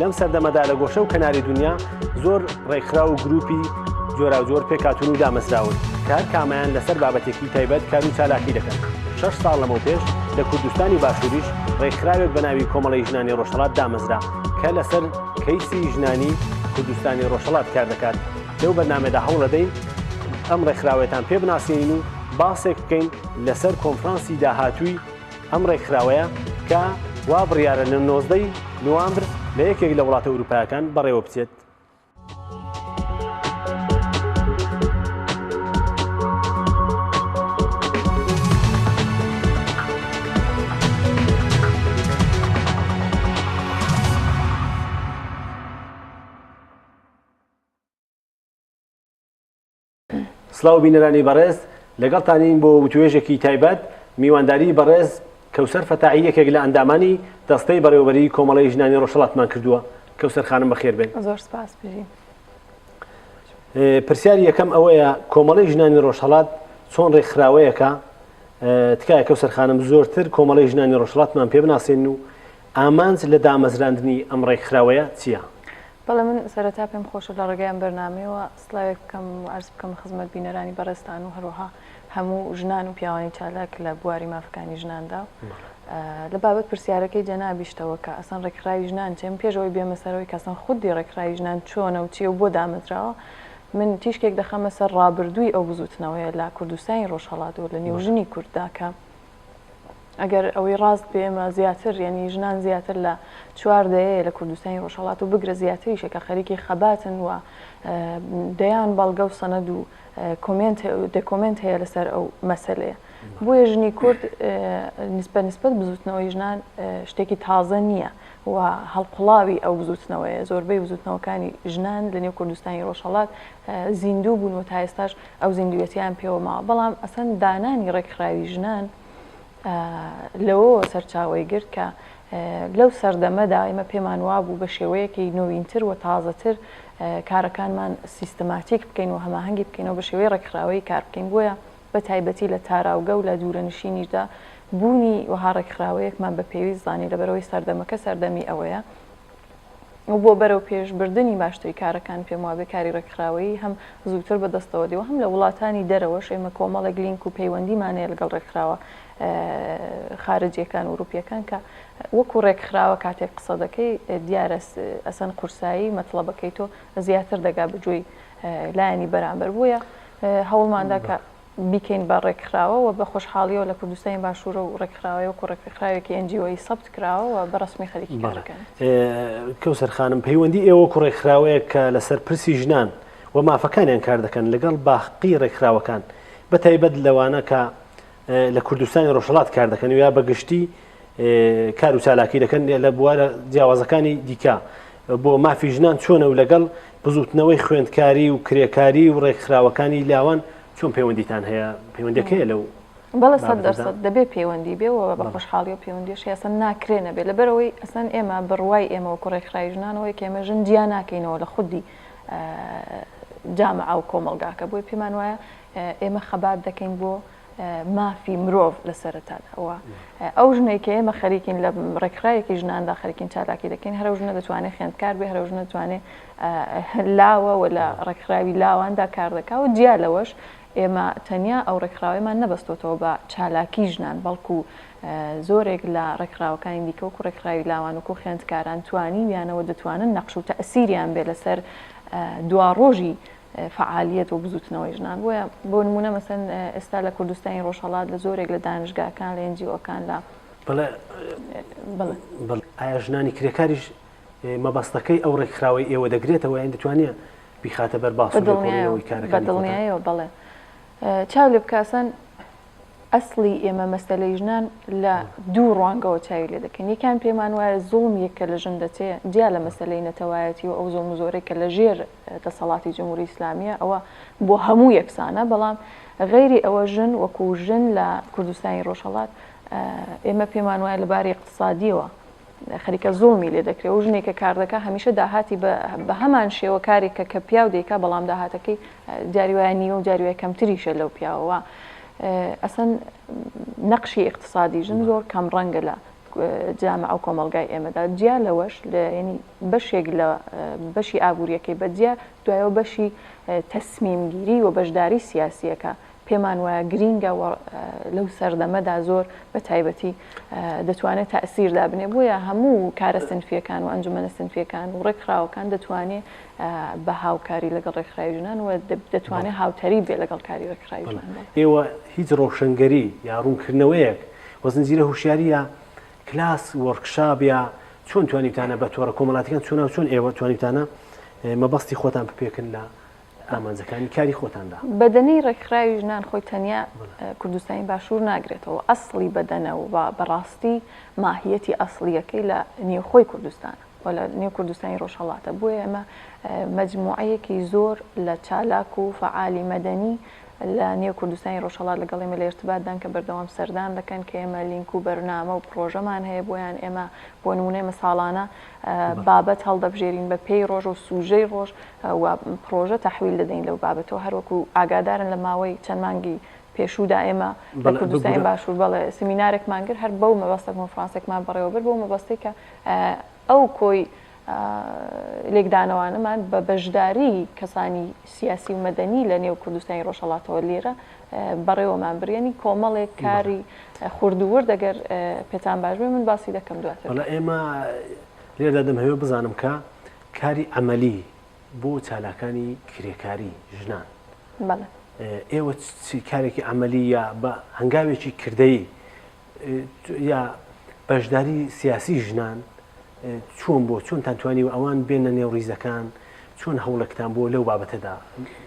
لەم سەردەمەدا لە گۆشە و کەناری دنیا زۆر ڕێکخرا و گروپی جۆرا و جۆر پێکهاتوون و دامەزراون کە هەر کامیان لەسەر بابەتێکی تایبەت کار و چالاکی دەکەن. 6 ساڵ لەمەو پێش لە کوردستانی باشووریش ڕێکخراوێک بە ناوی کۆمەڵی ژنانی ڕۆژهەڵات دامەزرا کە لەسەر کەیسی ژنانی کوردستانی ڕۆژهەڵات کار دەکات. لەو بەرنامەدا هەوڵ دەدەین ئەم ڕێکخراوەتان پێ بناسیین و باسێک بکەین لەسەر کۆنفرانسی داهاتووی ئەم ڕێکخراوەیە کە وا بڕیارە لە 19 نوامبر لە یەکێک لە وڵاتە ئەوروپایەکان بەڕێوە بچێت. سڵاو بینەرانی بەڕێز، لەگەڵتانین بۆ وتوێژێکی تایبەت میوانداری بەڕێز کەوسەر فەتاحی یەکێک لە ئەندامانی دەستەی بەڕێوەبەری کۆمەڵی ژنانی ڕۆژهەڵاتمان کردووە. کەوسەر خانم بەخێر بێن. زۆر سپاس بژین. پرسیاری یەکەم ئەوەیە کۆمەڵی ژنانی ڕۆژهەڵات چۆن ڕێکخراوەیەکە؟ تکایە کەوسەر خانم زۆرتر کۆمەڵی ژنانی ڕۆژهەڵاتمان پێ بناسێن و ئامانج لە دامەزراندنی ئەم ڕێکخراوەیە چییە؟ بەڵێ من سەرەتا پێم خۆشە لە ڕێگەیان بەرنامەوە سڵاوێک بکەم و عەرز بکەم خزمەت بینەرانی بەڕێستان و هەروەها هەموو ژنان و پیاوانی چالاک لە بواری مافەکانی ژناندا لە بابەت پرسیارەکەی جەنابیشتەوە کە ئەسەن ڕێکخراوی ژنان چێم پێشەوەی بێمە سەرەوەی کە ئەسەن خودی ڕێکخراوی ژنان چۆنە و چیە و بۆ دامەزراوە من تیشکێک دەخەمە سەر ڕابردووی ئەو بزوتنەوەیە لە کوردستانی ڕۆژهەڵات و لە نێوژنی کورددا کە ئەگەر ئەوەی ڕاست بێمە زیاتر یعنی ژنان زیاتر لە 14 لە کوردستانی ڕۆژهەڵات و بگرە زیاتریشێکە خەریکی خەباتن و دەیان بەڵگە و سەنەد و دەکۆمنت هەیە لەسەر ئەو مەسەلەیە. بۆیە ژنی کورد نسبەت بزوتنەوەی ژنان شتێکی تازە نییە و هەڵقوڵاوی ئەو بزوتنەوەیە. زۆربەی بزوتنەوەکانی ژنان لە نێو کوردستانی ڕۆژهەڵات زیندوو بوون و تا ئێستاش ئەو زیندویەتیان پێوە ماوە. بەڵام ئەسەن دانانی ڕێکخراوی ژنان لەوە سەرچاوی گرت کە لەو سەردەمەدا ئێمە پێمان وابوو بە شێوەیەکی نوینتر و تازەتر کارەکانمان سیستەماتیک بکەین و هەماهەنگی بکەینەوە بە شێوەی ڕێکخراوەی کار بکەین. بۆیە بە تایبەتی لە تاراوگە و لە دوورەنشینیشدا بوونی وەها ڕێکخراوەیەکمان بە پێویست زانی لەبەرەوەی سەردەمەکە سەردەمی ئەوەیە و بۆ بەرەو پێشبردننی باشتری کارەکان پێم وابێ کاری ڕێکخراوەیی هەم زووتر بەدەستەوە دێەوە هەم لە وڵاتانی دەرەوەش ئێمە کۆمەڵێک لینک و پەیوەندیمانەیە لەگەڵ ڕێکخراوە خارجیەکان و وروپیەکان کە وەکو ڕێکخراوە کاتێک قسە دەکەی دیارە ئەسەن قورسایی مەطلبەکەی تۆ زیاتر دەگا بجوێی لایەنی بەرامبەر. بووە هەوڵماندا کە بیکەین بە ڕێکخراوەوە بە خۆشحاڵیەوە لە کوردستانی باشوورە و ڕێکخراوەیە وەکو ڕێکخراوێکی NGOی سەبت کراوە و بە ڕسمی خەریکی کارەکان. کەوسەر خانم پەیوەندی ئێوە وەکو ڕێکخراوەیە کە لەسەر پرسی ژنان و مافەکانیان کار دەکەن لەگەڵ باقی ڕێکخراوەکان بە تایبەت لەوانە کە لە کوردستانی ڕۆژهەڵات کار دەکەن و یا بەگشتی کار و چالاکی دەکەن لە بوارە جیاوازەکانی دیکە بۆ مافی ژنان چۆنە و لەگەڵ بزوتنەوەی خوێندکاری و کرێکاری و ڕێکخراوەکانی لاوان چۆن پەیوەندیتان هەیە؟ پەیوەندیەکەیە لەو بەڵێ 100% دەبێت پەیوەندی بێەوە بە خۆشحاڵی و پەیوەندیش ئەسەن ناکرێنە بێت لەبەرەوەی ئەسەن ئێمە بڕوای ئێمە وەکو ڕێکخراوی ژنانەوەی کە ئێمە ژن جیا ناکەینەوە لە خودی جامعە و کۆمەلگاکە. بۆی پێمان وایە ئێمە خەبات دەکەین بۆ مافی مرۆڤ لە سەرەتاداەوە ئەو ژنێک کە ئێمە خەریکین لە ڕێکخراوێکی ژناندا خەریکین چالاکی دەکەین هەرە ژنە دەتوانێت خوێندکار بێ هەرە ژنە دەتوانێت لاوە و لە ڕێکخراوی لاواندا کار دەکا و جیا لەوەش ئێمە تەنیا ئەو ڕێکخراوەیمان نەبەستۆتەوە بە چالاکی ژنان بەڵکو زۆرێک لە ڕێکخراوەکانی دیکە وەکو ڕێکخراوی لاوان وەکو خوێندکاران توانی یانەوە دەتوانن نەقش و تەئسیریان بێ لەسەر دوا ڕۆژی فعالیت و بزوتنەوەی ژنان. بۆیە بۆ نمونە مەسەن ئێستا لە کوردستانی ڕۆژهەڵات لە زۆرێک لە دانشگاکان لە NGOکان لە ئایا ژنانی کرێکاریش مەبەستەکەی ئەو ڕێکخراوەی ئێوە دەگرێتەوە یان دەتوانێت بیخاتە بەر باس بە دڵنیایەوە بەڵێ چاو لێ بکاسن ئەسڵی ئێمە مەسەلەی ژنان لە دوو ڕوانگەوە چاوی لێ دەکەین. یەکان پێمان وایە زوڵم یەکە لە ژن دەچێ جیا لە مەسەلەی نەتەوایەتی و ئەو زوڵم زۆرێکە لە ژێر دەسەڵاتی جمهوری ئیسلامیە ئەوە بۆ هەموو یەکسانە. بەڵام غەیری ئەوە ژن وەکو ژن لە کوردستانی ڕۆژهەڵات ئێمە پێمان وایە لەباری اقتصادیەوە خەریکە زوڵمی لێ دەکرێت و ژنێکە کار دەکا هەمیشە داهاتی بە هەمان شێوە کارێکە کە پیاو دەیکا بەڵام داهاتەکەی جاریوایە نیوە و جاریوای کەمتریشە لەو پیاوەوە. ئەسەن نەقشی اقتصادی ژن زۆر کەم ڕەنگە لە جامع ئەو کۆمەلگای ئێمەدا جیا لەوەش ینی بەشێک لە بەشی ئابوووریەکەی بەجیا دوایەوە بەشی تەسمیمگیری و بەشداری سیاسیەکە پێمان وایە گرینگە لەو سەردەمەدا زۆر بە تایبەتی دەتوانێت تەئسیر دابنێ بۆیە هەموو کارە سنفیەکان و ئەنجومەنە سنفیەکان و ڕێکخراوەکان دەتوانێت بە هاوکاری لەگەڵ ڕێکخراوی ژنان و دەتوانێت هاوتەری بێ لەگەڵ کاری ڕێکخراوی ژنان. ئێوە هیچ ڕۆشنگەری یا ڕوونکردنەوەیەک وە زنجیرە هوشیاریە کلاس وەرکشاپ یا چۆن توانیتانە بە تۆڕە کۆمەڵاتیەکان چۆن ئێوە توانیتانە مەبەستی خۆتان بپێکن لە ئامانجەکانی کاری خۆتاندا؟ بەدەنەی ڕێکخراوی ژنان خۆی تەنیا کوردستانی باشوور ناگرێتەوە ئەسڵی بەدەنە و بەڕاستی ماهیەتی ئەسڵیەکەی لە نێوخۆی کوردستانە و لە نێو کوردستانی ڕۆژهەڵاتە بۆیە ئێمە مەجموعەیەکی زۆر لە چالاک و فعالی مەدەنی لە نێو کوردستانی ڕۆژهەڵات لەگەڵ ئێمە لە ارتباطدان کە بەردەوام سەردان دەکەن کە ئێمە لینک و بەرنامە و پرۆژەمان هەیە بۆیان ئێمە بۆ نمونەی مەساڵانە بابەت هەڵدەبژێرین بە پێی ڕۆژ و سوژەی ڕۆژ و پرۆژە تەحویل دەدەین لەو بابەتەوە هەروەکو ئاگادارن لە ماوەی چەند مانگی پێشودا ئێمە لە کوردستانی باشوور بەڵێ سمینارێکمان کرد هەر بەو مەبەستە کۆنفرانسێکمان بەڕێوەبەر بۆ مەبەستەی کە ئەو کۆی لێکدانەوانەمان بە بەشداری کەسانی سیاسی و مەدەنی لە نێو کوردستانی ڕۆژهەڵاتەوە لێرە بەڕێوەمان برێنی کۆمەڵێک کاری خوردوور دەگەر پێتان باش بێ من باسی دەکەم دواتر. ئێمە لێردا دەمەوێت بزانم کە کاری ئەمەلی بۆ چالاکانی کرێکاری ژنان ئێوە کارێکی ئەمەلی یا بە هەنگاوێکی کردەیی یا بەشداری سیاسی ژنان چۆن بۆ چۆنتان توانی و ئەوان بێنە نێو ڕیزەکان چۆن هەوڵێکتان بۆ لەو بابەتەدا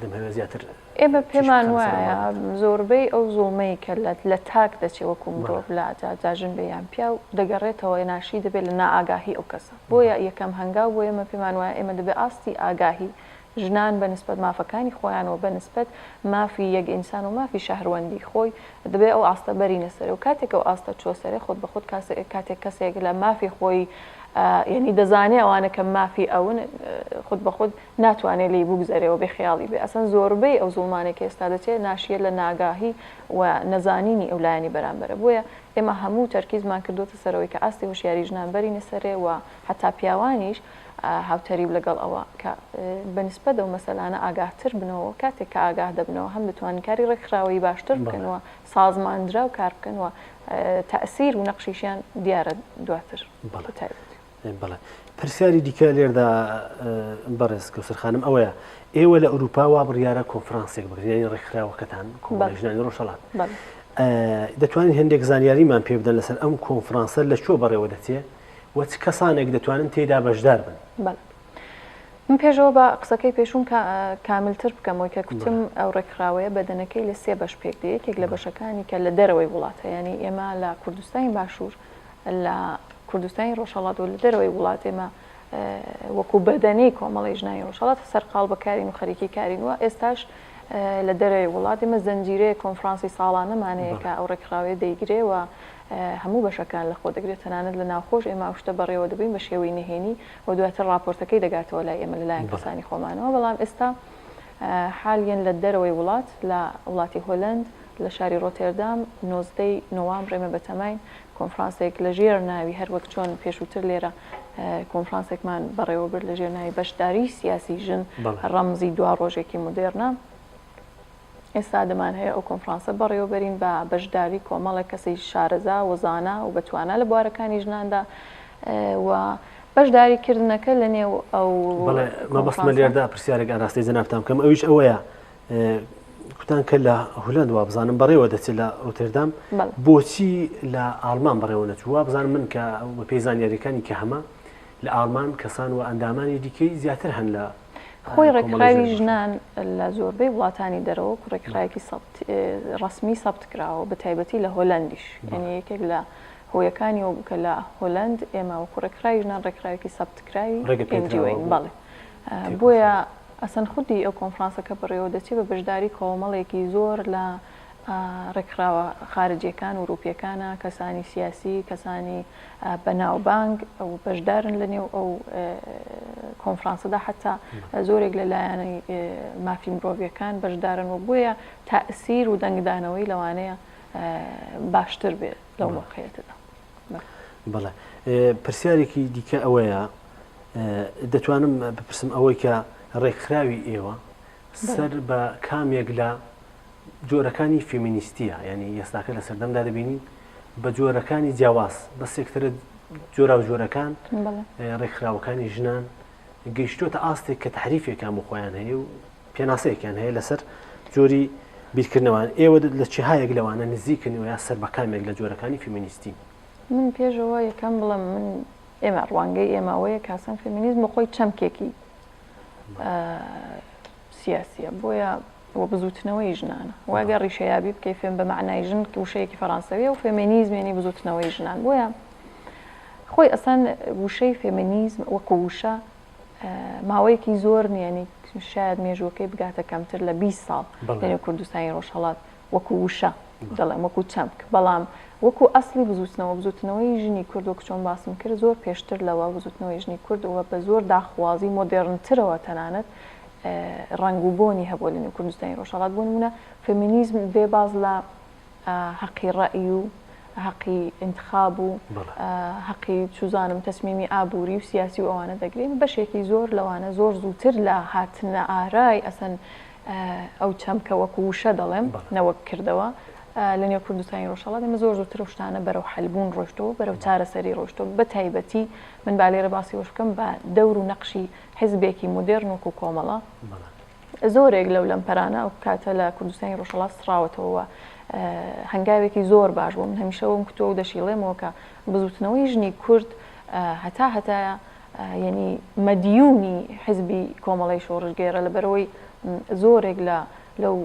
دەمەوێت زیاتر ئێمە پێمان وایە زۆربەی ئەو زوڵمەی کە لە تاک دەچێت وەکو مرۆڤ لە جاژن بێیان پیا و دەگەڕێتەوە ناشی دەبێت لە نائاگاهی ئەو کەسە بۆیە یەکەم هەنگاو بۆ ئێمە پێمان وایە ئێمە دەبێت ئاستی ئاگاهی ژنان بە نسبەت مافەکانی خۆیانەوە بە نسبەت مافی یەک ئینسان و مافی شەهروەندی خۆی دەبێت ئەو ئاستە بەرینە سەر و کاتێک ئەو ئاستە چۆسەرێ خۆت بە خۆت کاتێک کەسێک لە مافی خۆی یعنی دەزانێ ئەوانە کە مافی ئەون خود بە خود ناتوانێت لی بگوزارەوە بێ خیاڵی بێ ئەسەن زۆربەی ئەو زوڵمانێک ئێستا دەچێت ناشیە لە ناگاهی و نەزانینی ئەولایانی بەرامبەرە بۆیە ئێمە هەموو تەرکیزمان کردوتە سەرەوەی کە ئاستی هوشیاری ژنان بەرینە سەرێ و حتا پیاوانیش هاوتەریب لەگەڵ ئەوە کە بەنسبەت ئەو مەسەلانە ئاگاهتر بنەوە کاتێک کە ئاگاه دەبنەوە هەم دەتوانن کاری ڕێکخراوەی باشتر بکەنەوە سازماندرا و کار بکەنەوە تەئسیر و نەقشیشیان دیارە دواتر. بەڵێ پرسیاری دیکە لێردا بەڕێز کەوسەرخانم ئەوەیە ئێوە لە ئەوروپا وا بڕیارە کۆنفرانسێک بگرێنی ڕێکخراوەکەتان کۆمەڵی ژنانی ڕۆژهەڵات دەتوانین هەندێک زانیاریمان پێ بدەن لەسەر ئەم کۆنفرانسە لە کوێ بەڕێوە دەچێت و چ کەسانێک دەتوانن تێدا بەشدار بن؟ من پێشەوە بە قسەکەی پێشوم کاملتر بکەمەوەی کە کوتم ئەو ڕێکخراوەیە بەدەنەکەی لە سێ بەش پێک دێت یەکێک لە بەشەکانی کە لە دەرەوەی وڵاتە ینی ئێمە لە کوردستانی باشوور لە کوردستانی ڕۆژهەڵات و لە دەرەوەی وڵات ئێمە وەکو بەدەنەی کۆمەڵی ژنانی ڕۆژهەڵات سەرقاڵ بەکارین و خەریکی کارین وە ئێستاش لە دەرەوەی وڵات ئێمە زەنجیرەیە کۆنفرانسی ساڵانەمانەیە کە ئەو ڕێکخراوەیە دەیگرێ و هەموو بەشەکان لە خۆ دەگرێت تەنانەت لە ناوخۆش ئێمە شتە بەڕێوە دەبین بە شێوەی نهێنی و دواتر راپۆرتەکەی دەگاتەوە لای ئێمە لەلایەن کەسانی خۆمانەوە بەڵام ئێستا حالیان لە دەرەوەی وڵات لە وڵاتی هۆلەند لە شاری ڕۆتێردام 19 نۆوامبر ئێمە بەتەماین کۆنفرانسێک لە ژێر ناوی هەروەک چۆن پێشووتر لێرە کۆنفرانسێکمان بەڕێوەبرد لە ژێر ناوی بەشداری سیاسی ژن ڕەمزی دوا ڕۆژێکی مدێرنە ئێستا دەمان هەیە ئەو کۆنفرانسە بەڕێوەبەرین بە بەشداری کۆمەڵێک کەسی شارەزا وەزانە و بەتوانە لە بوارەکانی ژناندا و بەشداریکردنەکە لە نێو ئەو مەبەستمە لێردا پرسیارێک ئاراستی جەنابتان بکەم ئەویش ئەوەیە کوتان کە لە هۆلەند وا بزانم بەڕێوە دەچێت لە ڕۆتێردام بۆچی لە ئاڵمان بەڕێوە نەچوو بزانم من کە بە پێی زانیاریەکانی کە هەمە لە ئاڵمان کەسان و ئەندامانی دیکەی زیاتر هەن لە خۆی ڕێکخراوی ژنان لە زۆربەی وڵاتانی دەرەوە ڕێکخراوێکی ڕسمی سەبت کراوە بە تایبەتی لە هۆلەندیش یعنی یەکێک لە هۆیەکانی و کە لە هۆلەند ئێمە وەکو ڕێکخراوی ژنان ڕێکخراوێکی سەبتکراوی NGOین بەڵێ بۆیە ئەسەن خودی ئەو کۆنفرانسەکە بەڕێوە دەچێت بە بەشداری کۆمەڵێکی زۆر لە ڕێکخراوە خارجیەکان و وروپیەکانە کەسانی سیاسی کەسانی بەناوبانگ ئەو بەشدارن لە نێو ئەو کۆنفرانسەدا حتا زۆرێک لە لایەنەی مافی مرۆڤیەکان بەشدارن و بۆیە تەئسیر و دەنگدانەوەی لەوانەیە باشتر بێت لەو موقعیەتەدا. بەڵێ پرسیارێکی دیکە ئەوەیە دەتوانم بپرسم ئەوەی کە ڕێکخراوی ئێوە سەر بە کامێک لە جۆرەکانی فێمینیستیە ینی ئێستاکە لە سەردەمدا دەبینین بە جۆرەکانی جیاواز بە سێکترە جۆرا و جۆرەکان ڕێکخراوەکانی ژنان گەیشتۆتە ئاستێک کە تحریفێکان بۆ خۆیان هەیە و پێناسەیەکیان هەیە لەسەر جۆری بیرکردنەوەیان ئێوە لە چهایەک لەوانە نزیکردنەوە یا سەر بە کامێک لە جۆرەکانی فێمینیستی من پێشەوە یەکەم بڵم من ئێمە ڕوانگەی ئێمەوەیە کاسان فێمینیزم بە خۆی چەمکێکی سیاسیە بۆیە وە بزوتنەوەی ژنانە واگە ڕیشەیابی بکەی فێم بە معنای ژن وشەیەکی فەڕەنسەویە و فێمینیزمێنی بزوتنەوەی ژنان بۆیە خۆی ئەسان وشەی فێمینیزم وەکو وشە ماوەیەکی زۆر نیەنی شاید مێژوەکەی بگاتە کەمتر لە 20 ساڵ لەنێو کوردستانی ڕۆژهەڵات وەکو وشە دەڵێم وەکو چەمک بەڵام وەکو ئەسلی بزوتنەوەی ژنی کورد وەکو چۆن باسم کرد زۆر پێشتر لەوە بزوتنەوەی ژنی کوردەوە بە زۆر داخوازی مۆدێرنترەوە تەنانەت ڕنگوبوونی هەبوو لەنێو کوردستانی ڕۆژهەڵات بوون منە فێمینیزم بێ باز لە حەقی ڕەئی و حەقی انتخاب و حەقی چوزانم تەسمیمی ئابووری و سیاسی و ئەوانە دەگرێت بەشێکی زۆر لەوانە زۆر زووتر لە هاتنە ئارای ئەسەن ئەو چەمکە وەکو وشە دەڵێم نەوەک کردەوە لەنێو کوردستانی ڕۆژهەڵات ئێمە زۆر زووتر شتانە بەرەو حەلبوون ڕۆشتەوە بەرەو چارەسەری ڕۆشتەوە بە تایبەتی من با لێرە باسی وەش بکەم بە دەور و نەقشی حیزبێکی مۆدێرن وەکو کۆمەڵە زۆرێک لەو لەمپەرانە ئەو کاتە لە کوردستانی ڕۆژهەڵات سراوەتەوە هەنگاوێکی زۆر باش بوو من هەمیشەوەم کتۆ و دەشیڵێمەوە کە بزوتنەوەی ژنی کورد هەتایە ینی مەدیونی حیزبی کۆمەڵی شۆڕژگێرە لەبەرەوەی زۆرێک لەو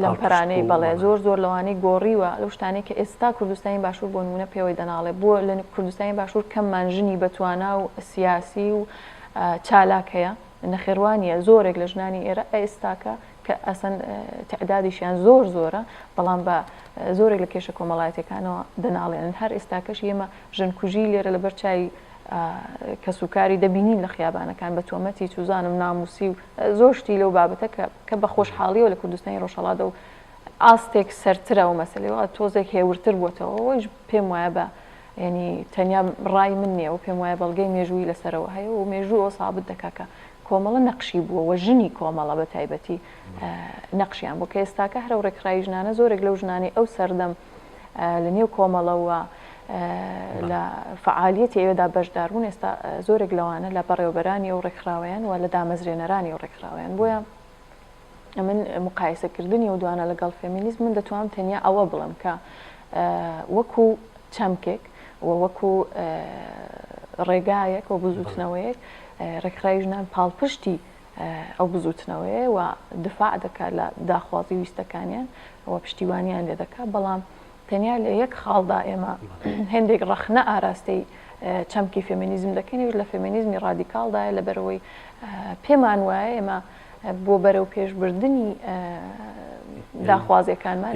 لەمپەرانەی بەڵێ زۆر لەوانەی گۆڕیوە لەو شتانەی کە ئێستا کوردستانی باشوور بۆ نمونە پێوەی دەناڵێ بۆ لە کوردستانی باشوور کەممان ژنی بەتوانا و سیاسی و چالاک هەیە نەخێوانیە زۆرێک لە ژنانی ئێرە ئێستاکە کە ئەسەن تعدادیشیان زۆر زۆرە بەڵام بە زۆرێک لە کێشە کۆمەڵایەتەکانەوە دەناڵێن هەر ئێستاکەش ئێمە ژنکوژی لێرە لە بەرچای کەسوکاری دەبینین لە خیابانەکان بە تۆمەتی چوزانم ناموسی و زۆر شتی لەو بابەتە کە بە خۆشحاڵیەوە لە کوردستانی ڕۆژهەڵاتە و ئاستێک سەرترە و مەسلەوە تۆزێک هێورتر بووتەوە ئەوەش پێم وایە بە ینی تەنیا ڕای من نییە و پێم وایە بەڵگەی مێژووی لەسەرەوە هەیە و مێژوو ئەو سابت دەکاکە کۆمەڵە نەقشی بووە ژنی کۆمەڵە بە تایبەتی نەقشیان بۆ کە ئێستاکە هەرە و ڕێکخراوی ژنانە زۆرێک لەو ژنانی ئەو سەردەم لە نێو کۆمەڵەوە لە فعالیەتی ئێوەدا بەشدار بوون ئێستا زۆرێک لەوانە لە بەڕێوەبەرانی ئەو ڕێکخراویان و لە دامەزرێنەرانی ئەو ڕێکخراویان بۆیە من مقایسەکردنی و دوانە لەگەڵ فێمینیزم من دەتوانم تەنیا ئەوە بڵم کە وەکو چەمکێک وەکو ڕێگایەک و بزوتنەوەیەک ڕێکخراوی ژنان پاڵپشتی ئەو بزوتنەوەیە و دفاع دەکات لە داخوازی ویستەکانیان و پشتیوانیان لێ دەکات بەڵام تەنیا لە یەک خاڵدا ئێمە هێندێک ڕەخنە ئاراستەی چەمکی فێمینیزم دەکەین لە فێمینیزمی ڕادیکاڵدایە لەبەرەوەی پێمان وایە ئێمە بۆ بەرەو پێشبردننی داخوازیەکانمان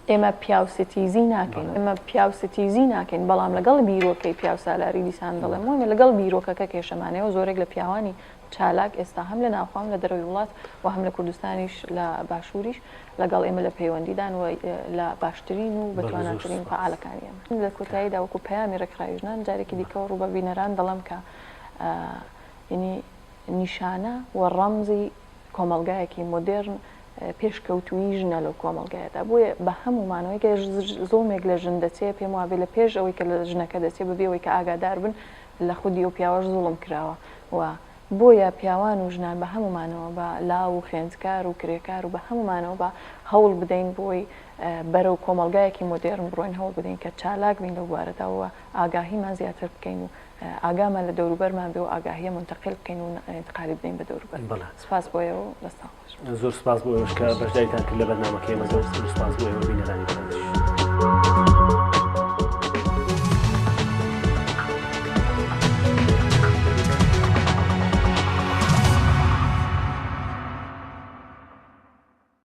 ئێمە پیاوستیزی ناکەین ئێمە پیاوستیزی ناکەین بەڵام لەگەڵ بیرۆکەی پیاوسالاری دیسان دەڵێم وێمە لەگەڵ بیرۆکەکە کێشەمانەوە زۆرێک لە پیاوانی چالاک ئێستا هەم لە ناوخواام لە دەرەوەی وڵات و هەم لە کوردستانیش لە باشووریش لەگەڵ ئێمە لە پەیوەندیدان و لە باشترین و بەتواناترین فعالەکانی ئێمە لە کۆتاییدا وەکو پەیامی ڕێکخراوی ژنان جارێکی دیکەەوە ڕوو بە بینەران دەڵێم کە ینی نیشانە و ڕەمزی کۆمەلگایەکی مۆدێرن پێشکەوتوی ژنە لەو کۆمەلگایەدا بۆیە بە هەمومانەوەی کە زۆمێک لە ژن دەچێت پێم وابێ لە پێش ئەوەی کە لە ژنەکە دەچێت ببێەوەی کە ئاگادار بن لە خودی و پیاوەش زوڵم کراوە و بۆیە پیاوان و ژنان بە هەمومانەوە بە لاو و خوێندکار و کرێکار و بە هەمومانەوە بە هەوڵ بدەین بۆی بەرەو کۆمەلگایەکی مۆدێرن بڕۆین هەوڵ بدەین کە چالاک بین لەو بوارەتەوە ئاگاهیمان زیاتر بکەین و ئاگامان لە دەوروبەرمان بێ و ئاگاهیە منتەقل بکەین و انتقالی بدەین بە دەوروبەر سپاس بۆیەوە دەستان خۆش زۆر سپاس بۆ ئێوەش کە بەشداریتان کرد لە بەرنامەکەی ئێمە زۆر سپاس بۆ ئێوە بینەرانی